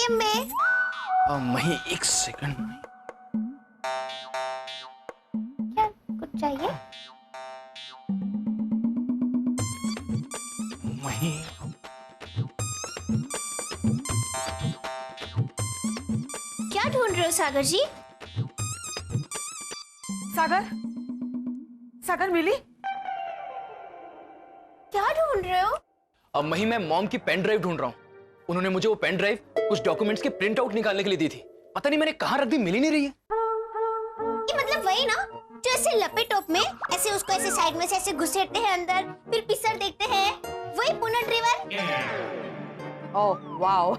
अम्मे। मही एक सेकंड। क्या कुछ चाहिए? मही क्या ढूंढ रहे हो सागर जी? सागर, सागर मिली? क्या ढूंढ रहे हो? मही मैं मॉम की पेन ड्राइव ढूंढ रहा हूँ। उन्होंने मुझे वो पेन ड्राइव कुछ डॉक्यूमेंट्स के प्रिंट आउट निकालने के लिए दी थी। पता नहीं मैंने कहाँ रख दी, मिल ही नहीं रही है। ये मतलब वही ना जो ऐसे लपेटोप में ऐसे उसको ऐसे साइड में से ऐसे घुसेड़ते हैं अंदर, फिर पिसर देखते हैं, वही पुनः ड्राइवर। ओह वाओ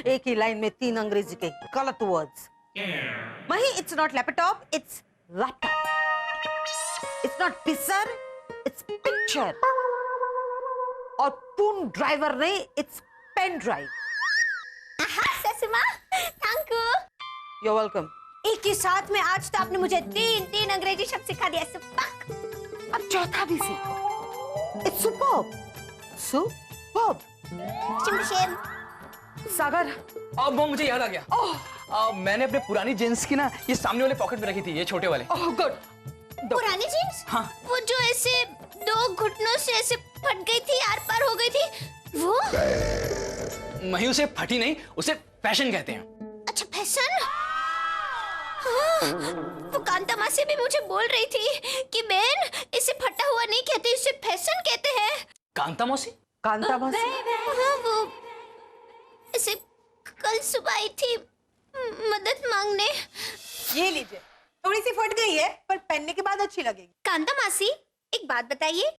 एक ही लाइन में 3 अंग्रेजी के गलत वर्ड्स। वही it's not laptop, it's laptop. It's not picture, it's picture. और पूर्ण ड्राइवर नहीं, इट्स पेन ड्राइव। ससुमा, thank you. You are welcome. एक ही साथ में आज तो आपने मुझे तीन अंग्रेजी शब्द सिखा दिया। सुपक। अब चौथा भी सीखो। It's superb, superb. शिम। सागर, अब मॉम मुझे याद आ गया। मैंने अपने पुरानी जींस की ना ये सामने वाले पॉकेट में रखी थी, ये छोटे वाले। Oh good. पुरानी जीन्स? हाँ। वो जो ऐसे 2 घुटनों से ऐसे फट गई थी, आर पार हो गई थी, वो? मही उसे फटी नहीं, उसे फैशन कहते हैं। अच्छा फैशन? हाँ, वो कांता माँ से भी मुझे बोल रही थी कि बहन इसे फटा हुआ नहीं कहते, इसे फैशन कहते हैं। कांता मौसी? कांता मौसी? हाँ, वो ऐसे कल सुबह आई थी मदद मांगने। ये लीजिए, थोड़ी सी फट गई है पर पहनने के बाद अच्छी लगेगी। कांता मासी, एक बात बताइए,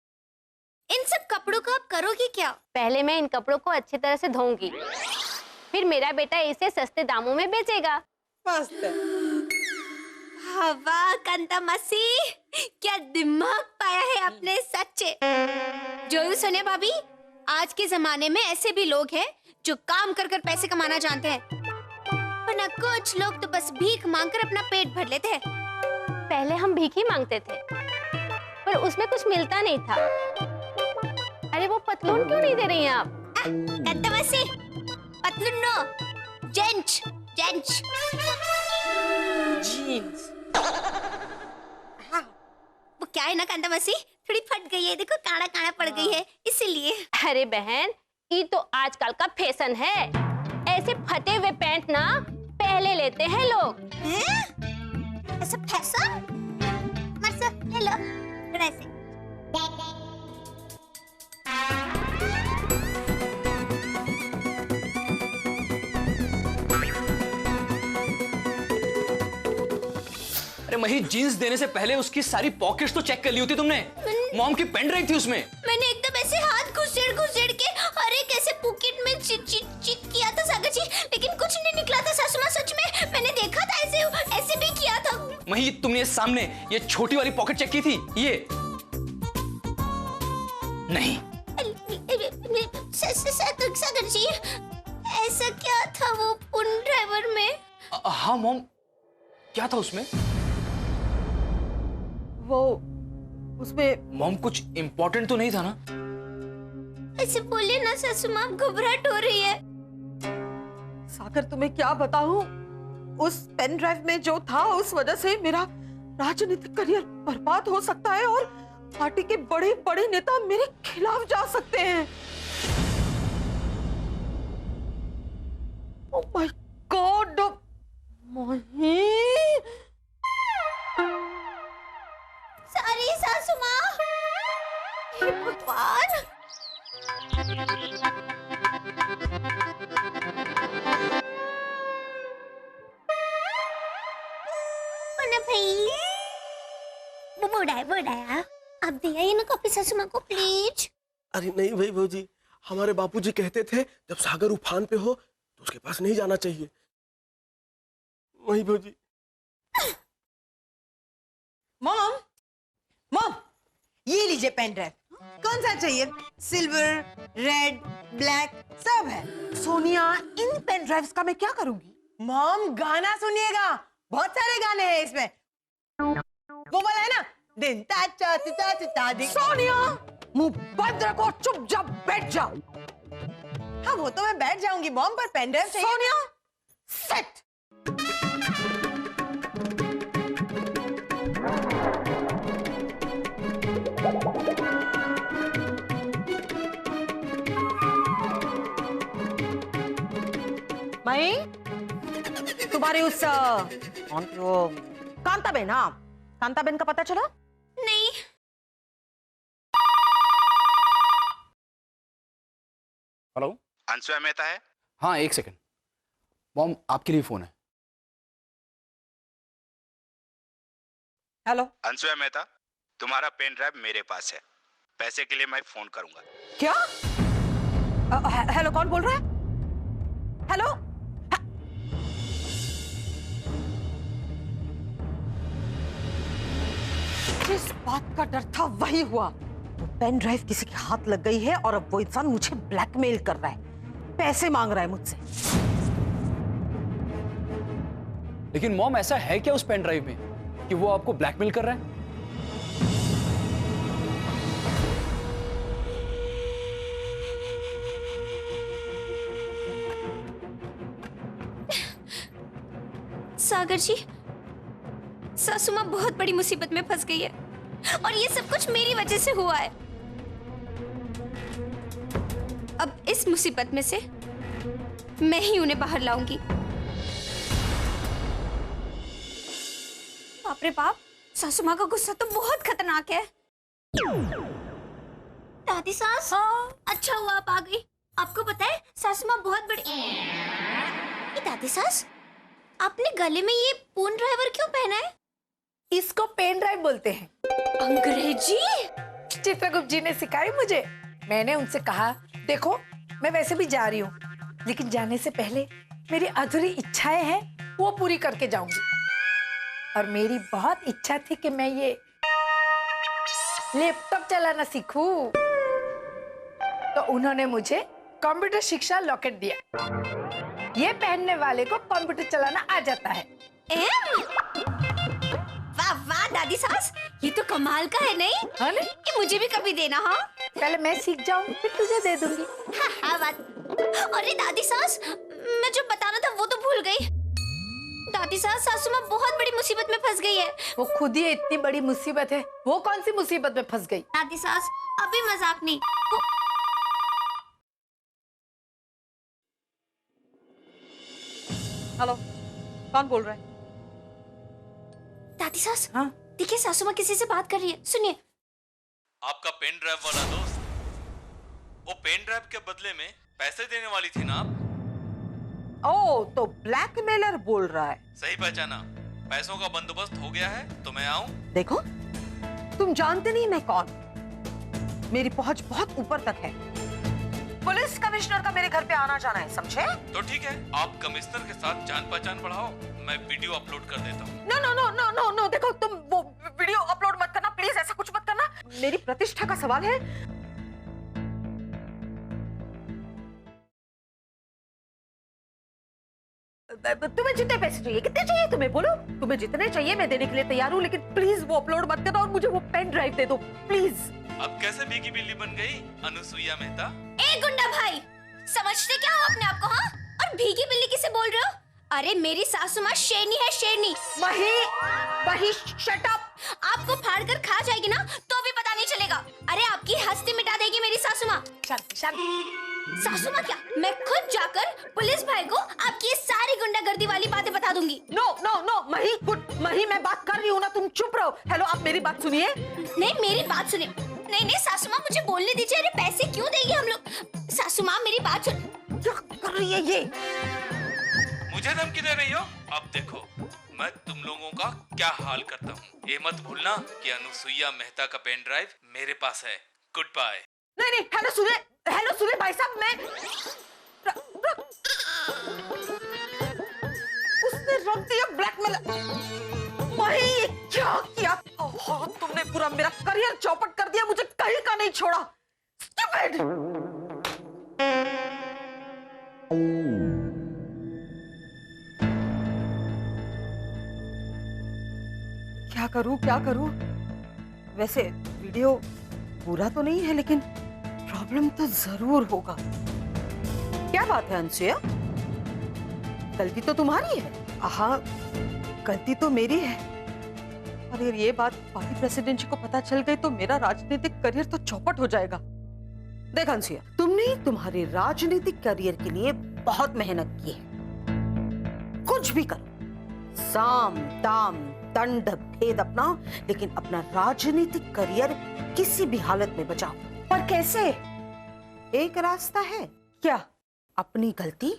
इन सब कपड़ों का आप करोगी क्या? पहले मैं इन कपड़ों को अच्छी तरह से धोऊंगी, फिर मेरा बेटा इसे सस्ते दामों में बेचेगा। मस्त। वाह कांता मासी, क्या दिमाग पाया है आपने, सच्चे। जोयू सोनिया भाभी, आज के जमाने में ऐसे भी लोग हैं जो काम कर कर पैसे कमाना जानते हैं, वरना कुछ लोग तो बस भीख मांगकर अपना पेट भर लेते हैं। पहले हम भीख ही मांगते थे, पर उसमें कुछ मिलता नहीं था। अरे वो पतलून क्यों नहीं दे रही हैं आप? कांता मासी, पतलून नो, जेंच, जेंच। जीन्स। वो क्या है ना कांता मासी, थोड़ी फट गई है, देखो काड़ा काड़ा पड़ गई है, इसीलिए। अरे बहन, ये तो आजकल का फैशन है। ऐसे फटे हुए पैंट ना पहले लेते हैं लोग। हैं? ऐसा फैशन? मरसा, ले लो, थोड़ा ऐसे। अरे मही, जींस देने से पहले उसकी सारी पॉकेट्स तो चेक कर ली होती तुमने। मॉम की पेन ड्राइव थी उसमें। मैंने एकदम ऐसे हाथ घुसेड़ के हर एक ऐसे पॉकेट में चिट किया था सागर जी, लेकिन कुछ नहीं निकला था सासू माँ, सच में मैंने देखा था, ऐसे भी किया था। मही, तुमने सामने ये छोटी वाली पॉकेट चेक की थी? ये नहीं। सागर जी, ऐसा क्या था वो पुन ड्राइवर में? हाँ मॉम, क्या था उसमें? वो उसमें मॉम कुछ इम्पोर्टेंट तो नहीं था ना? ऐसे बोलिए ना सासू माँ, घबराहट हो रही है। सागर तुम्हें क्या बताऊं, उस पेन ड्राइव में जो था उस वजह से मेरा राजनीतिक करियर बर्बाद हो सकता है और पार्टी के बड़े बड़े नेता मेरे खिलाफ जा सकते हैं। ओह माय गॉड, मोही। सारी सासू माँ, हे भगवान। भाई, वो बूढ़ा है, आप दे आइए ना कॉपी सासू माँ को प्लीज। अरे नहीं भाई भौजी, हमारे बापूजी कहते थे जब सागर उफान पे हो तो उसके पास नहीं जाना चाहिए। वही भौजी। मॉम, मॉम, ये लीजिए पेन ड्राइव। कौन सा चाहिए? सिल्वर, रेड, ब्लैक सब है। सोनिया, इन पेन ड्राइव्स का मैं क्या करूंगी? मॉम गाना सुनिएगा, बहुत सारे गाने हैं इसमें। वो वाला है ना, दिन ता चा ता ता दिन। सोनिया, मुंह बंद रखो, चुपचाप बैठ जाओ। हाँ वो तो मैं बैठ जाऊंगी मॉम, पर पेन ड्राइव चाहिए। सोनिया, सेट। मई, तुम्हारी उस कांताबेन, हाँ कांताबेन का पता चला? नहीं। हेलो। अंशुया मेहता है? हाँ, एक सेकंड। मॉम, आपके लिए फोन है। हेलो। अंशुया मेहता, तुम्हारा पेन ड्राइव मेरे पास है, पैसे के लिए मैं फोन करूंगा। क्या? हेलो, कौन बोल रहा है? हेलो। जिस बात का डर था वही हुआ। वो पेन ड्राइव किसी के हाथ लग गई है और अब वो इंसान मुझे ब्लैकमेल कर रहा है, पैसे मांग रहा है मुझसे। लेकिन मॉम, ऐसा है क्या उस पेन ड्राइव में कि वो आपको ब्लैकमेल कर रहा है? सागर जी, सासू माँ बहुत बड़ी मुसीबत में फंस गई है और ये सब कुछ मेरी वजह से हुआ है। अब इस मुसीबत में से मैं ही उन्हें बाहर लाऊंगी। बाप रे बाप, सासू माँ का गुस्सा तो बहुत खतरनाक है। दादी सास, अच्छा हुआ आप आ गई। आपको पता है सासू माँ बहुत बड़ी। ये दादी सास, आपने गले में ये पेन ड्राइवर क्यों पहना है? इसको पेन ड्राइव बोलते हैं। अंग्रेजी? चित्रगुप्त जी ने सिखाई मुझे। मैंने उनसे कहा, देखो मैं वैसे भी जा रही हूँ, लेकिन जाने से पहले मेरी अधूरी इच्छाएं हैं वो पूरी करके जाऊंगी। और मेरी बहुत इच्छा थी कि मैं ये लैपटॉप चलाना सीखूं। तो उन्होंने मुझे कंप्यूटर शिक्षा लॉकेट दिया। ये पहनने वाले को कंप्यूटर चलाना आ जाता है। वाह वाह दादी सास, ये तो कमाल का है। नहीं हाँ ना? ये मुझे भी कभी देना। हाँ पहले मैं सीख जाऊं फिर तुझे दे दूंगी। हाँ बात। अरे दादी सास, मैं जो बताना था वो तो भूल गई। दादी सास, सासू माँ बहुत बड़ी मुसीबत में फंस गई है। वो खुद ही इतनी बड़ी मुसीबत है, वो कौन सी मुसीबत में फंस गई? दादी सास, अभी मजाक नहीं। हेलो, कौन बोल रहा है? दादी सास, हाँ? देखिए सासू माँ किसी से बात कर रही है, सुनिए। आपका पेन ड्राइव वाला दोस्त, वो पेन ड्राइव के बदले में पैसे देने वाली थी ना आप? ओ, तो ब्लैकमेलर बोल रहा है। सही पहचाना। पैसों का बंदोबस्त हो गया है तो मैं आऊं? देखो, तुम जानते नहीं मैं कौन। मेरी पहुंच बहुत ऊपर तक है। पुलिस कमिश्नर का मेरे घर पे आना जाना है, समझे? तो ठीक है, आप कमिश्नर के साथ जान पहचान बढ़ाओ, मैं वीडियो अपलोड कर देता हूँ। No no no no no no, देखो तुम वो वीडियो अपलोड मत करना प्लीज, ऐसा कुछ मत करना। मेरी प्रतिष्ठा का सवाल है। तुम्हें जितने पैसे चाहिए, कितने चाहिए तुम्हें, बोलो। तुम्हें जितने चाहिए मैं देने के लिए तैयार हूँ, लेकिन प्लीज वो अपलोड मत करना और मुझे वो पेन ड्राइव दे दो प्लीज। अब कैसे भीगी बिल्ली बन गई अनुसुईया मेहता? ए गुंडा भाई, समझते क्या हो अपने आप को? हाँ, और भीगी बिल्ली किसे बोल रहे हो? अरे मेरी सासू माँ शेरनी है, शेरनी। वही शट अप। आपको फाड़ कर खा जाएगी ना तो भी पता नहीं चलेगा। अरे आपकी हस्ती मिटा देगी मेरी सासू माँ। सासू माँ क्या, मैं खुद जाकर पुलिस भाई को आपकी ये सारी गुंडागर्दी वाली बातें बता दूंगी। नो नो नो, मही मैं बात कर रही हूँ ना, तुम चुप रहो। हेलो, आप मेरी बात सुनिए। नहीं, मेरी बात सुने। नहीं नहीं सासू माँ, मुझे बोलने दीजिए। अरे पैसे क्यों देगी हम लोग? सासू माँ मेरी बात सुन। क्या कर रही है ये? मुझे धमकी दे रही हो? अब देखो मैं तुम लोगों का क्या हाल करता हूँ। ये मत भूलना कि अनुसुईया मेहता का पेन ड्राइव मेरे पास है। Good bye. नहीं, हेलो सुने भाई साहब, मैं उसने रख दिया ब्लैकमेल। वही क्या किया? ओह, तुमने पूरा मेरा करियर चौपट कर दिया, मुझे कहीं का नहीं छोड़ा। स्टूपिड। क्या करूं? वैसे वीडियो पूरा तो नहीं है, लेकिन प्रॉब्लम तो जरूर होगा। क्या बात है अनसुया? गलती तो तुम्हारी है। हाँ, गलती तो मेरी है। अगर ये बात पार्टी प्रेसिडेंट जी को पता चल गई तो मेरा राजनीतिक करियर तो चौपट हो जाएगा। देख अनसुया, तुमने तुम्हारे राजनीतिक करियर के लिए बहुत मेहनत की है। कुछ भी करो, साम दाम दंड भेद अपनाओ, लेकिन अपना राजनीतिक करियर किसी भी हालत में बचाओ। पर कैसे? एक रास्ता है। क्या? अपनी गलती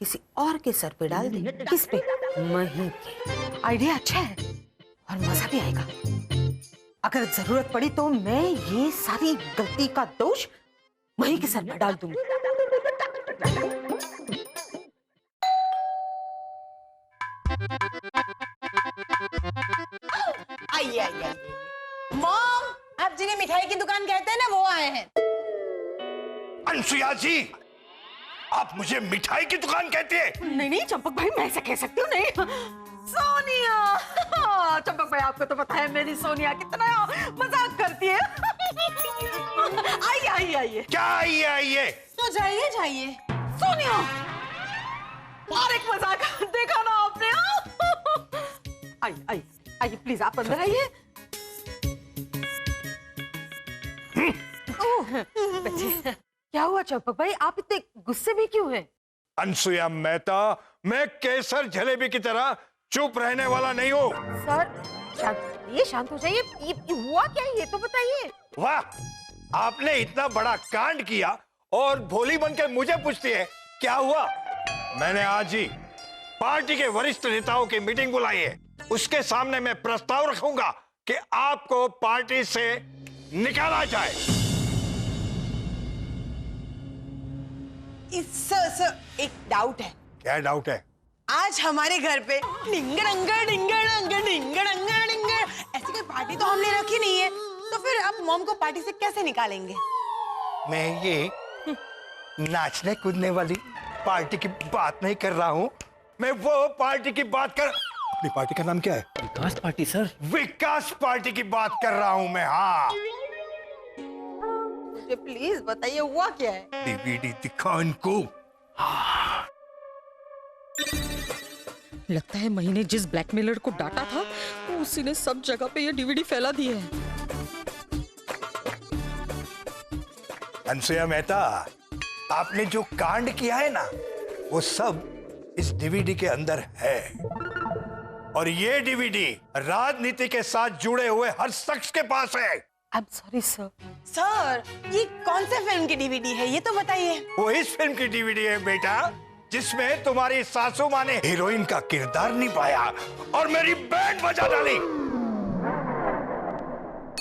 किसी और के सर पे डाल दे। किस पे? मही के। आइडिया अच्छा है और मजा भी आएगा। अगर जरूरत पड़ी तो मैं ये सारी गलती का दोष मही के सर पे डाल दूंगी। आइए आइए। मॉम, आप जिन्हें मिठाई की दुकान कहते हैं ना, वो आए हैं। अनसुया जी, आप मुझे मिठाई की दुकान कहते हैं? नहीं नहीं चंपक भाई, मैं ऐसा कह सकती हूँ नहीं। सोनिया, चंपक भाई आपको तो पता है मेरी सोनिया कितना मजाक करती है। आइए आइए आइए। क्या आइए आइए? तो जाइए जाइए। सोनिया, और एक मजाक देखा ना आपने? आइए आइए आइए प्लीज, आप अंदर आइए। क्या हुआ चंपक भाई, आप इतने गुस्से में क्यों हैं? अनसुया मेहता, मैं केसर जलेबी की तरह चुप रहने वाला नहीं हूँ। सर शांत हो जाइए। ये हुआ क्या, ये तो बताइए। वाह, आपने इतना बड़ा कांड किया और भोली बनके मुझे पूछती है क्या हुआ? मैंने आज ही पार्टी के वरिष्ठ नेताओं की मीटिंग बुलाई है। उसके सामने मैं प्रस्ताव रखूंगा कि आपको पार्टी से निकाला जाए। सर, एक डाउट है। क्या डाउट है? आज हमारे घर पे डिंगड़ंगर डिंगड़ंगर डिंगड़ंगर डिंगर ऐसी कोई पार्टी तो हमने रखी नहीं है, तो फिर आप मॉम को पार्टी से कैसे निकालेंगे? मैं ये नाचने कूदने वाली पार्टी की बात नहीं कर रहा हूँ, मैं वो पार्टी की बात कर। अपनी पार्टी का नाम क्या है? विकास पार्टी सर। विकास पार्टी की बात कर रहा हूँ मैं। हाँ, मुझे प्लीज बताइए हुआ क्या है? डीवीडी दिखाओ इनको। लगता है महीने जिस ब्लैकमेलर को डांटा था उसी ने सब जगह पे ये डीवीडी फैला दी है। अनसुया मेहता, आपने जो कांड किया है ना, वो सब इस डीवीडी के अंदर है। और ये डीवीडी राजनीति के साथ जुड़े हुए हर शख्स के पास है। I am sorry sir. Sir, ये कौन से फिल्म की डीवीडी है, ये तो बताइए। वो इस फिल्म की डीवीडी है बेटा, जिसमें तुम्हारी सासू माँ ने हीरोइन का किरदार निभाया और मेरी बैंड बजा डाली।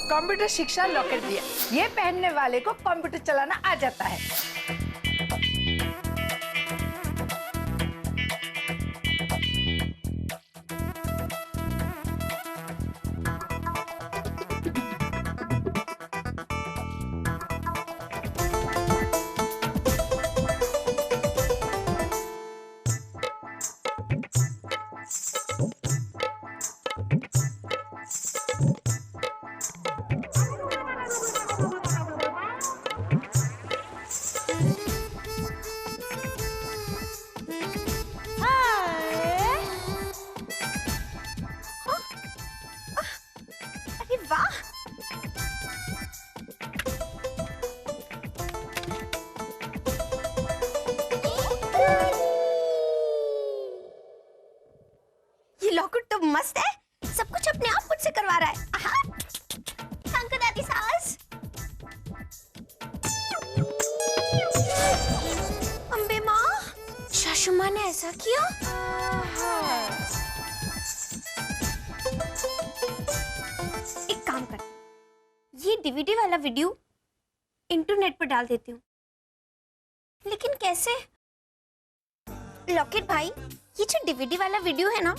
कंप्यूटर शिक्षा लॉकेट दिया, ये पहनने वाले को कंप्यूटर चलाना आ जाता है। लॉकेट तो मस्त है, सब कुछ अपने आप मुझसे करवा रहा है। आहा, थैंक यू दादी सास। अम्बे माँ, सासू माँ ने ऐसा किया? एक काम कर, ये डीवीडी वाला वीडियो इंटरनेट पर डाल देती हूँ। लेकिन कैसे? लॉकेट भाई, ये जो डीवीडी वाला वीडियो है ना,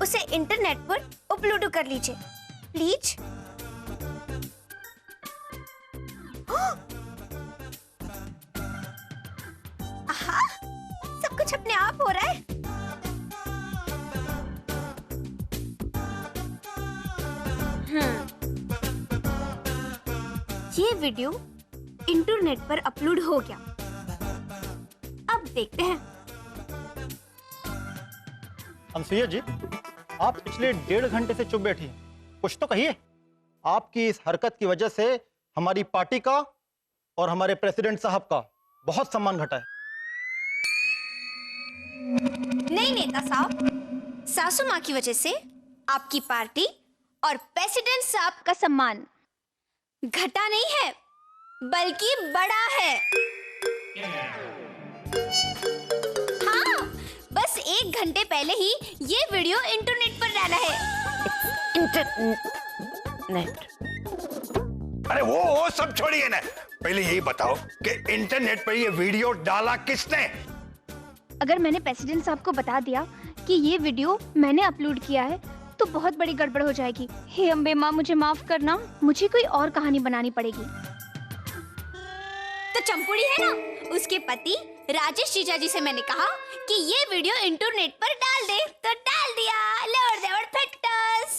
उसे इंटरनेट पर अपलोड कर लीजिए प्लीज। आहा, सब कुछ अपने आप हो रहा है। ये वीडियो इंटरनेट पर अपलोड हो गया। अब देखते हैं। अनसुईया जी, आप पिछले 1.5 घंटे से चुप बैठी हैं। कुछ तो कहिए। आपकी इस हरकत की वजह से हमारी पार्टी का और हमारे प्रेसिडेंट साहब का बहुत सम्मान घटा है। नहीं नेता साहब, सासू माँ की वजह से आपकी पार्टी और प्रेसिडेंट साहब का सम्मान घटा नहीं है, बल्कि बढ़ा है। हाँ, बस 1 घंटे पहले ही ये वीडियो इंटरनेट पर डाला है। इंटरनेट। अरे वो सब छोड़िए ना, पहले यही बताओ कि इंटरनेट पर ये वीडियो डाला किसने? अगर मैंने प्रेसिडेंट साहब को बता दिया कि ये वीडियो मैंने अपलोड किया है तो बहुत बड़ी गड़बड़ हो जाएगी। हे अम्बे माँ, मुझे माफ करना, मुझे कोई और कहानी बनानी पड़ेगी। तो चंपुड़ी है ना, उसके पति राजेश जीजाजी से मैंने कहा कि ये वीडियो इंटरनेट पर डाल दे, तो डाल दिया। लौड़ देवड़ फटकस।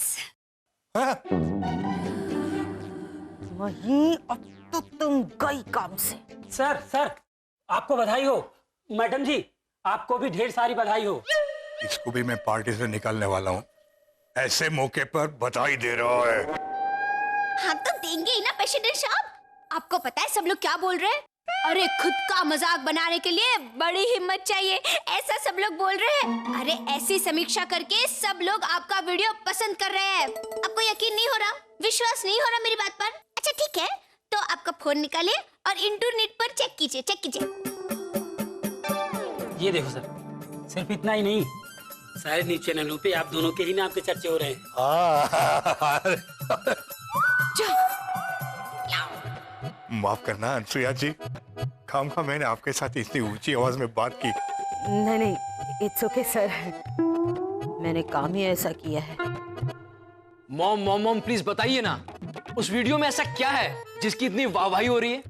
वहीं अब तो तुम गई काम से। सर आपको बधाई हो। मैडम जी, आपको भी ढेर सारी बधाई हो। इसको भी मैं पार्टी से निकालने वाला हूँ, ऐसे मौके पर बधाई दे रहा है। हाँ तो देंगे ही ना प्रेसिडेंट साहब। आपको पता है सब लोग क्या बोल रहे हैं? अरे खुद का मजाक बनाने के लिए बड़ी हिम्मत चाहिए, ऐसा सब लोग बोल रहे हैं। अरे ऐसी समीक्षा करके सब लोग आपका वीडियो पसंद कर रहे हैं। आपको यकीन नहीं हो रहा, विश्वास नहीं हो रहा मेरी बात पर? अच्छा ठीक है, तो आपका फोन निकालिए और इंटरनेट पर चेक कीजिए। ये देखो सर, सिर्फ इतना ही नहीं, सारे न्यूज चैनलों पे आप दोनों के ही नाम पे चर्चे हो रहे हैं। माफ करना अनसुईया जी, खामखा मैंने आपके साथ इतनी ऊंची आवाज में बात की। नहीं, इट्स ओके सर, मैंने काम ही ऐसा किया है। मॉम प्लीज बताइए ना, उस वीडियो में ऐसा क्या है जिसकी इतनी वाहवाही हो रही है?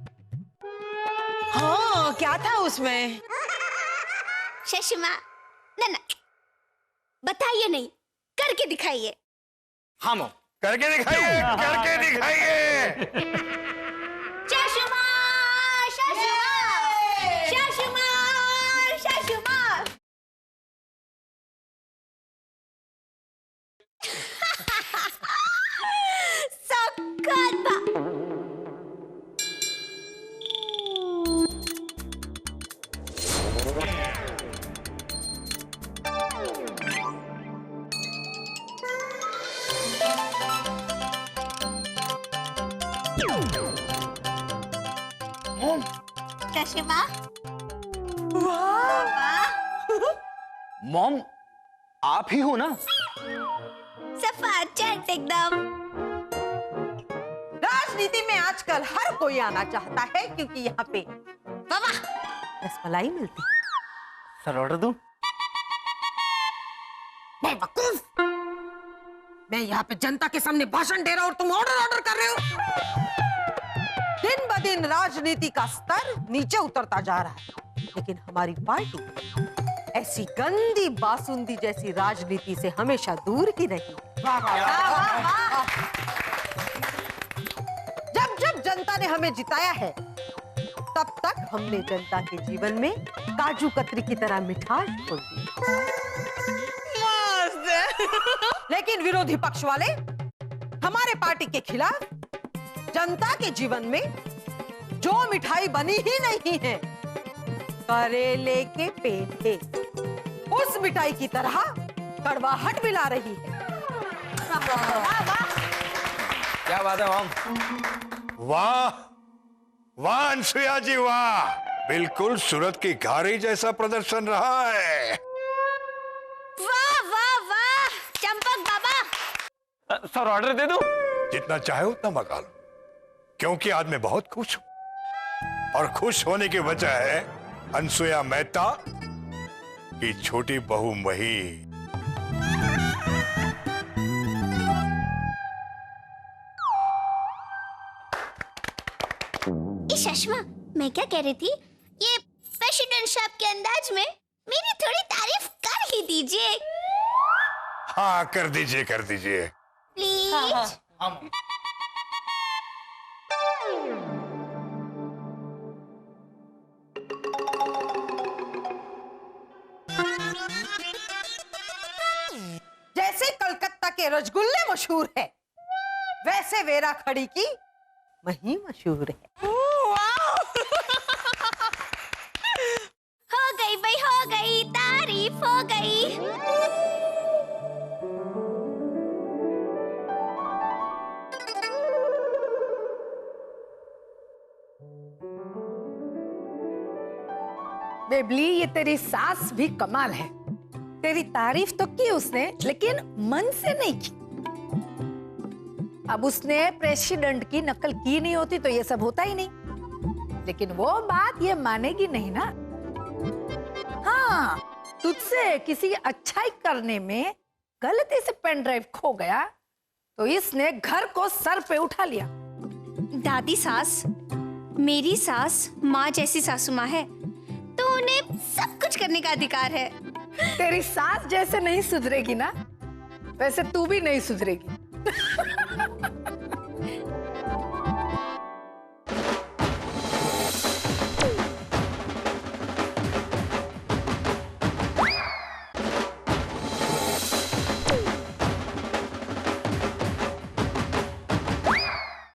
हाँ, क्या था उसमें? शशिमा, ना बताइए नहीं, करके दिखाइए। हाँ मॉम, करके दिखाइए, करके दिखाइए। शशिमा, सखत बा। शशिमा, मॉम आप ही हो ना? सफा चट एकदम। राजनीति में आजकल हर कोई आना चाहता है क्योंकि यहाँ पे रसमलाई मिलती है। सर ऑर्डर दूं? बेवकूफ, मैं यहाँ पे जनता के सामने भाषण दे रहा हूँ और तुम ऑर्डर कर रहे हो। दिन ब दिन राजनीति का स्तर नीचे उतरता जा रहा है, लेकिन हमारी पार्टी ऐसी गंदी बासुंदी जैसी राजनीति से हमेशा दूर ही रही। जब जनता ने हमें जिताया है, तब तक हमने जनता के जीवन में काजू कतरी की तरह मिठास खोल दी। लेकिन विरोधी पक्ष वाले हमारे पार्टी के खिलाफ जनता के जीवन में जो मिठाई बनी ही नहीं है, करेले के पेठे, उस मिठाई की तरह कड़वाहट मिला रही है। क्या बात है मॉम? वाह वाह अनसुईया जी, वाह, बिल्कुल सूरत की घारी जैसा प्रदर्शन रहा है। वाह वाह वाह चंपक बाबा। सर ऑर्डर दे दूं? जितना चाहे उतना मंगा लो, क्योंकि आज मैं बहुत खुश हूं, और खुश होने की वजह है अनसुईया मेहता की छोटी बहू मही। शशमा, मैं क्या कह रही थी, ये प्रेसिडेंट साहब के अंदाज में मेरी थोड़ी तारीफ कर ही दीजिए। हाँ कर दीजिए, कर दीजिए प्लीज। के रसगुल्ले मशहूर है, वैसे वेरा खड़ी की मही मशहूर है। हो गई भाई, हो गई, तारीफ हो गई। बेबली, ये तेरी सास भी कमाल है। तेरी तारीफ तो की उसने, लेकिन मन से नहीं की। अब उसने प्रेसिडेंट की नकल की नहीं होती तो ये सब होता ही नहीं। लेकिन वो बात ये मानेगी नहीं ना। हाँ, तुझसे किसी अच्छाई करने में गलती से पेन ड्राइव खो गया तो इसने घर को सर पे उठा लिया। दादी सास, मेरी सास माँ जैसी सासू माँ है, तो उन्हें सब कुछ करने का अधिकार है। तेरी सास जैसे नहीं सुधरेगी ना, वैसे तू भी नहीं सुधरेगी।